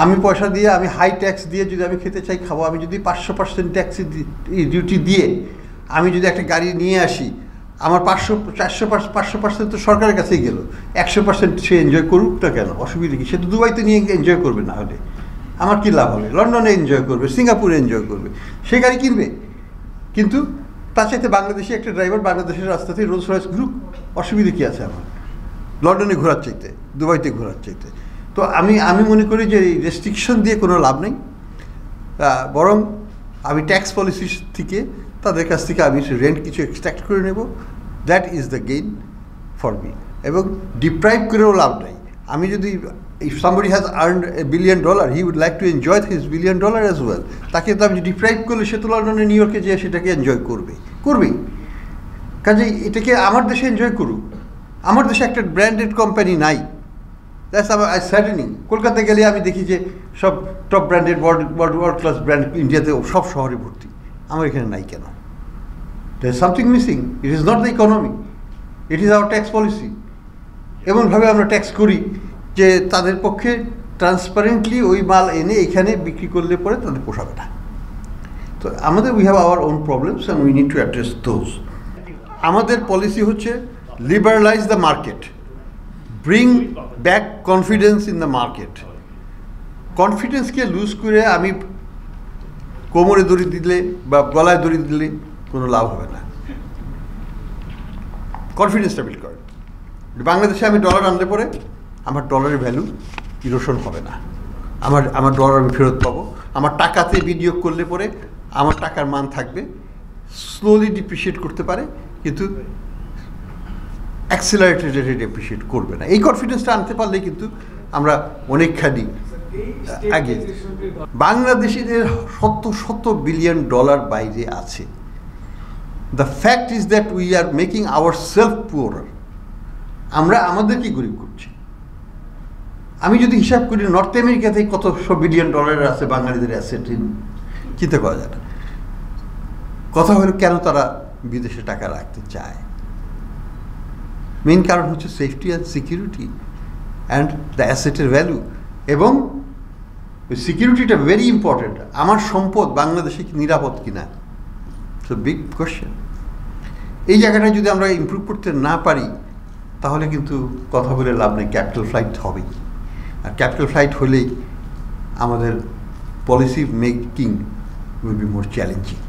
আমি পয়সা দিয়ে, আমি হাই ট্যাক্স দিয়ে যদি আমি খেতে চাই খাবো, আমি যদি 500% ট্যাক্স ডিউটি দিয়ে আমি যদি একটা গাড়ি নিয়ে আসি, আমার 500% তো সরকারের কাছেই গেল, 100% সে এনজয় করুক না কেন, অসুবিধা কি? সে তো দুবাইতে নিয়ে এনজয় করবে, না হলে আমার কী লাভ হবে? লন্ডনে এনজয় করবে, সিঙ্গাপুরে এনজয় করবে, সে গাড়ি কিনবে। কিন্তু তার চাইতে বাংলাদেশি একটা ড্রাইভার বাংলাদেশের রাস্তাতে রোলস রয়েস ঘুরুক, অসুবিধা কী আছে আমার লন্ডনে ঘোরার চাইতে, দুবাইতে ঘোরার চাইতে? তো আমি মনে করি যে এই রেস্ট্রিকশন দিয়ে কোনো লাভ নেই, বরং আমি ট্যাক্স পলিসি থেকে তাদের কাছ থেকে আমি রেন্ট কিছু এক্সট্রাক্ট করে নেব, that is the gain for me. এবং ডিপ্রাইভ করেও লাভ নেই। আমি যদি, if somebody has earned $1 billion, he would like to enjoy his $1 billion as well. তাকে তো আমি ডিপ্রাইভ করলে সে তো লন্ডনে নিউ ইয়র্কে যেয়ে সেটাকে এনজয় করবেই। কাজেই এটাকে আমার দেশে এনজয় করুক। আমার দেশে একটা ব্র্যান্ডেড কোম্পানি নাই, দ্যাটস আই স্যাডেনিং। কলকাতায় গেলে আমি দেখি যে সব top branded world class brand ইন্ডিয়াতে সব শহরে ভর্তি, আমার এখানে নাই কেন? There is something missing. It is not the economy, it is our tax policy. এমনভাবে আমরা ট্যাক্স করি যে তাদের পক্ষে ট্রান্সপারেন্টলি ওই মাল এনে এখানে বিক্রি করলে পরে তাদের পোষাবে না। তো আমাদের we have our own problems and we need to address those. আমাদের পলিসি হচ্ছে liberalize the market, bring back confidence in the market. কনফিডেন্সকে লুজ করে আমি কোমরে দড়ি দিলে বা গলায় দড়ি দিলে কোনো লাভ হবে না। কনফিডেন্সটা বিল্ড করে। বাংলাদেশে আমি ডলার আনলে পরে আমার ডলারের ভ্যালু ইরোশন হবে না, আমার ডলার আমি ফেরত পাবো। আমার টাকাতে বিনিয়োগ করলে পরে আমার টাকার মান থাকবে, স্লোলি ডিপ্রিশিয়েট করতে পারে কিন্তু অ্যাক্সিলারেটেড রেটে ডিপ্রিশিয়েট করবে না। এই কনফিডেন্সটা আনতে পারলে কিন্তু আমরা অনেকখানি আগে। বাংলাদেশিদের শত বিলিয়ন ডলার বাইরে আছে। The fact is that we are making our self poorer. আমরা আমাদেরকেই গরিব করছি। আমি যদি হিসাব করি নর্থ আমেরিকাতে কত বিলিয়ন ডলারের আছে বাঙালিদের অ্যাসেট, চিন্তা করা যায় না। কথা হলো কেন তারা বিদেশে টাকা রাখতে চায়? মেইন কারণ হচ্ছে safety and security and the অ্যাসেটের ভ্যালু। এবং সিকিউরিটিটা ভেরি ইম্পর্টেন্ট। আমার সম্পদ বাংলাদেশে কি নিরাপদ কিনা, ইটস এ বিগ কোয়েশ্চেন। এই জায়গাটা যদি আমরা ইমপ্রুভ করতে না পারি তাহলে কিন্তু কথা বলে লাভ নেই, ক্যাপিটাল ফ্লাইট হবেই। আর ক্যাপিটাল ফ্লাইট হলেই আমাদের policy making will be more challenging.